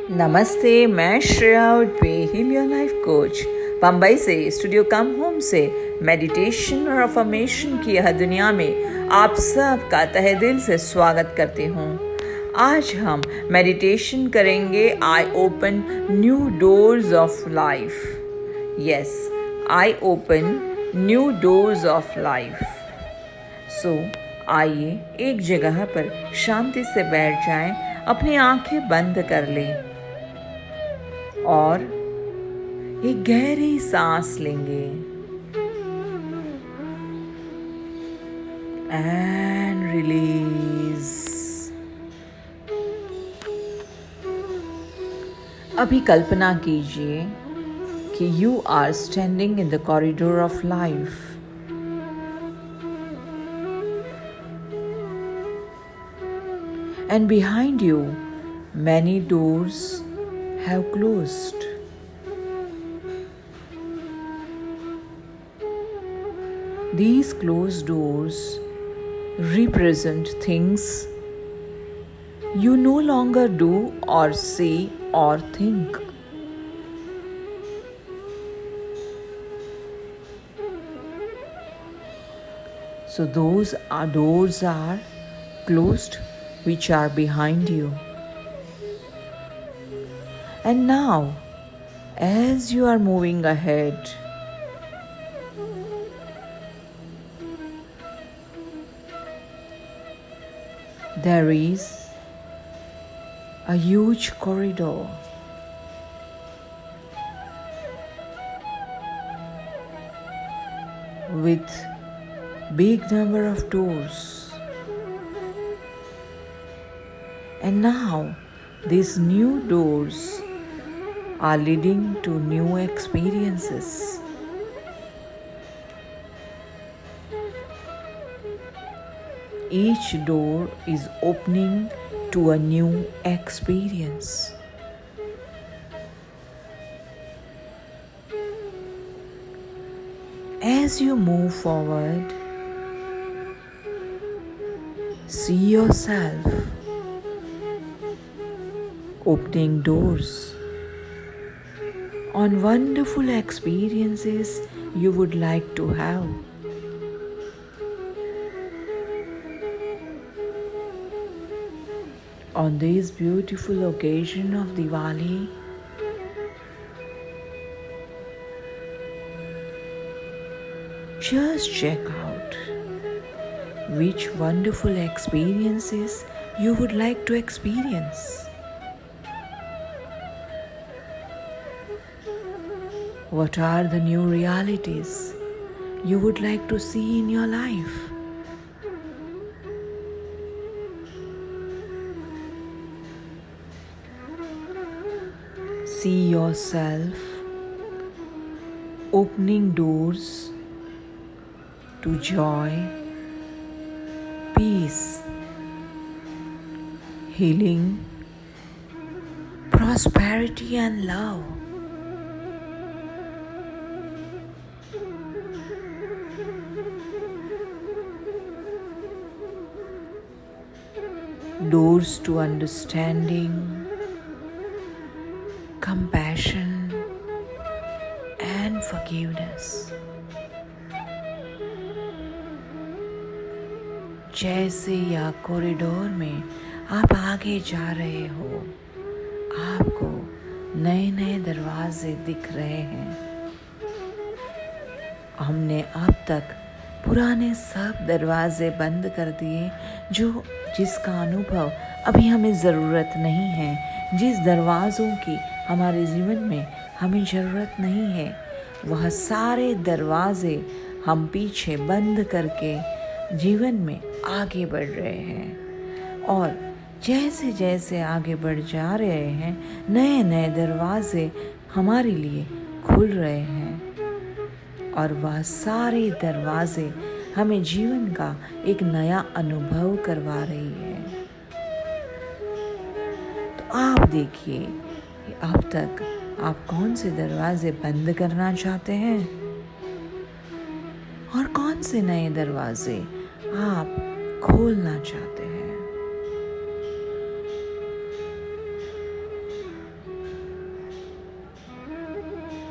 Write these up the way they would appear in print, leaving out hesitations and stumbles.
नमस्ते, मैं Shreya Udpe, heal your life coach, Bombay से स्टूडियो कम होम से मेडिटेशन और अफर्मेशन की यह दुनिया में आप सबका तहे दिल से स्वागत करती हूँ। आज हम मेडिटेशन करेंगे I open new doors of life. Yes, I open new doors of life. So आइए एक जगह पर शांति से बैठ जाएं, अपनी आंखें बंद कर लें और एक गहरी सांस लेंगे एंड रिलीज। अभी कल्पना कीजिए कि you are standing in the corridor of life. And behind you, many doors have closed. These closed doors represent things you no longer do or say or think. So those doors are closed which are behind you. And now, as you are moving ahead, there is a huge corridor with big number of doors. And now these new doors are leading to new experiences. Each door is opening to a new experience. As you move forward, see yourself opening doors on wonderful experiences you would like to have. On this beautiful occasion of Diwali, just check out which wonderful experiences you would like to experience. What are the new realities you would like to see in your life? See yourself opening doors to joy, peace, healing, prosperity, and love. Doors to understanding, compassion, and forgiveness. जैसे या corridor में आप आगे जा रहे हो, आपको नए नए दरवाजे दिख रहे हैं। हमने अब तक पुराने सब दरवाजे बंद कर दिए जिसका अनुभव अभी हमें ज़रूरत नहीं है। जिस दरवाज़ों की हमारे जीवन में हमें ज़रूरत नहीं है, वह सारे दरवाजे हम पीछे बंद करके जीवन में आगे बढ़ रहे हैं। और जैसे जैसे आगे बढ़ जा रहे हैं, नए नए दरवाजे हमारे लिए खुल रहे हैं और वह सारे दरवाजे हमें जीवन का एक नया अनुभव करवा रही है। तो आप देखिए कि अब तक आप कौन से दरवाजे बंद करना चाहते हैं और कौन से नए दरवाजे आप खोलना चाहते हैं।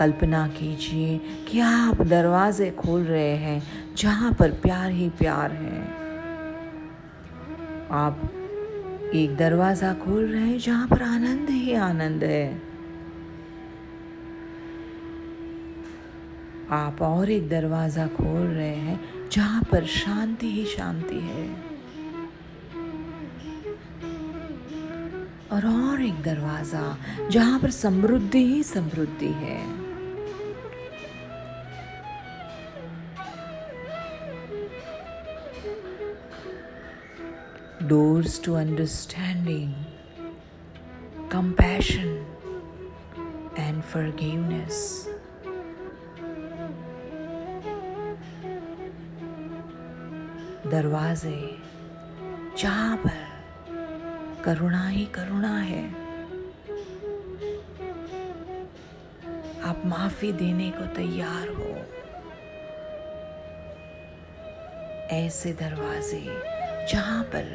कल्पना कीजिए कि आप दरवाजे खोल रहे हैं जहाँ पर प्यार ही प्यार है। आप एक दरवाज़ा खोल रहे हैं जहाँ पर आनंद ही आनंद है। आप और एक दरवाज़ा खोल रहे हैं जहाँ पर शांति ही शांति है। और एक दरवाज़ा जहाँ पर समृद्धि ही समृद्धि है। Doors to understanding, compassion and forgiveness. दरवाजे जहाँ पर करुणा ही करुणा है। आप माफी देने को तैयार हो। ऐसे दरवाजे जहाँ पर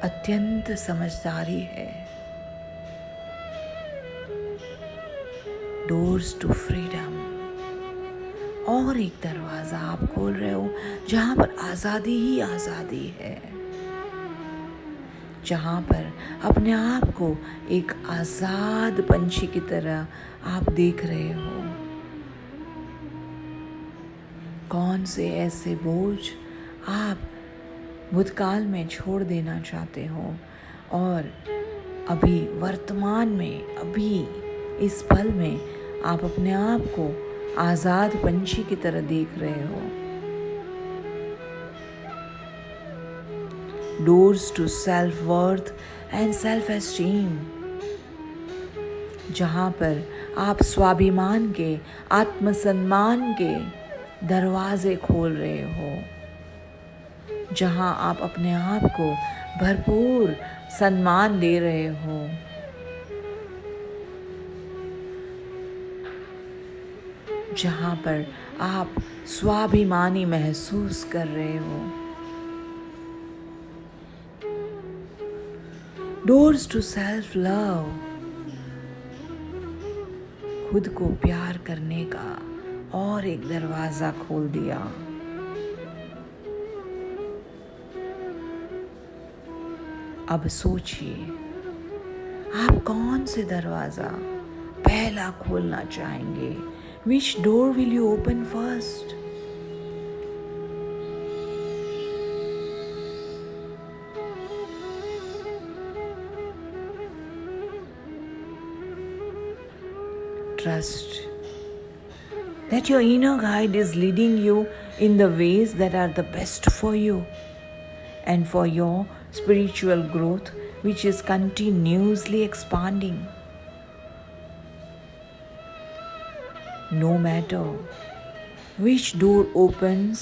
अत्यंत समझदारी है। Doors to freedom. और एक दरवाज़ा आप खोल रहे हो जहाँ पर आज़ादी ही आज़ादी है, जहाँ पर अपने आप को एक आज़ाद पंछी की तरह आप देख रहे हो। कौन से ऐसे बोझ आप भूतकाल में छोड़ देना चाहते हो और अभी वर्तमान में, अभी इस पल में आप अपने आप को आज़ाद पंछी की तरह देख रहे हो। Doors to self worth and self esteem, जहाँ पर आप स्वाभिमान के, आत्मसम्मान के दरवाजे खोल रहे हो, जहाँ आप अपने आप को भरपूर सम्मान दे रहे हो। जहाँ पर आप स्वाभिमानी महसूस कर रहे हो। डोर्स टू सेल्फ लव, खुद को प्यार करने का और एक दरवाजा खोल दिया। अब सोचिए आप कौन से दरवाजा पहला खोलना चाहेंगे। Which door will you open first? Trust that your inner guide is leading you in the ways that are the best for you and for your spiritual growth, which is continuously expanding. No matter which door opens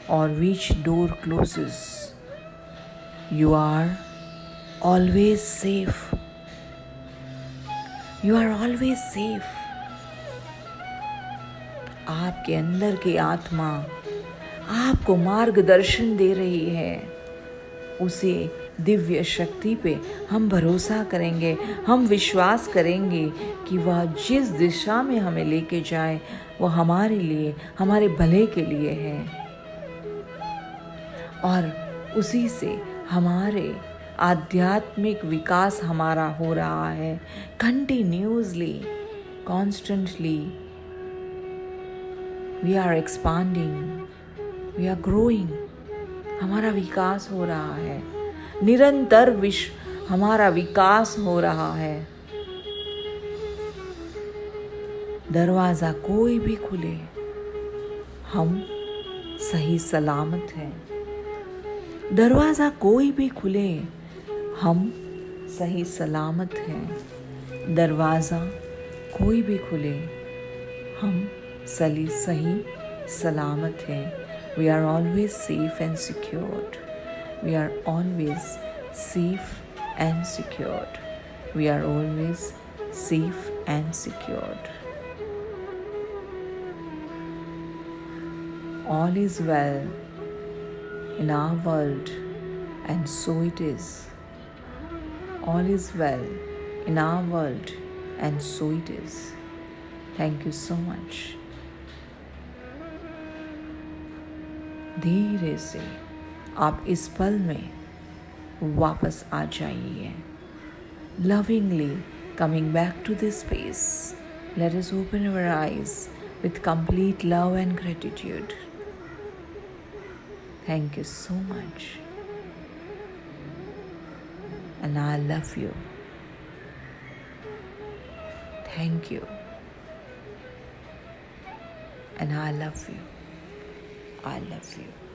or which door closes, you are always safe. You are always safe. आपके अंदर की आत्मा आपको मार्गदर्शन दे रही है। उसी दिव्य शक्ति पे हम भरोसा करेंगे, हम विश्वास करेंगे कि वह जिस दिशा में हमें लेके जाए वो हमारे लिए, हमारे भले के लिए है और उसी से हमारे आध्यात्मिक विकास हमारा हो रहा है। Continuously, constantly we are expanding, we are growing. हमारा विकास हो रहा है, निरंतर हमारा विकास हो रहा है। दरवाजा कोई भी खुले, हम सही सलामत हैं। दरवाजा कोई भी खुले, हम सही सलामत हैं। दरवाजा कोई भी खुले, हम सही सलामत हैं। We are always safe and secured. We are always safe and secured. We are always safe and secured. All is well in our world, and so it is. All is well in our world, and so it is. Thank you so much. धीरे से आप इस पल में वापस आ जाइए। Lovingly coming back to this space, let us open our eyes with complete love and gratitude. Thank you so much. And I love you. Thank you. And I love you. I love you.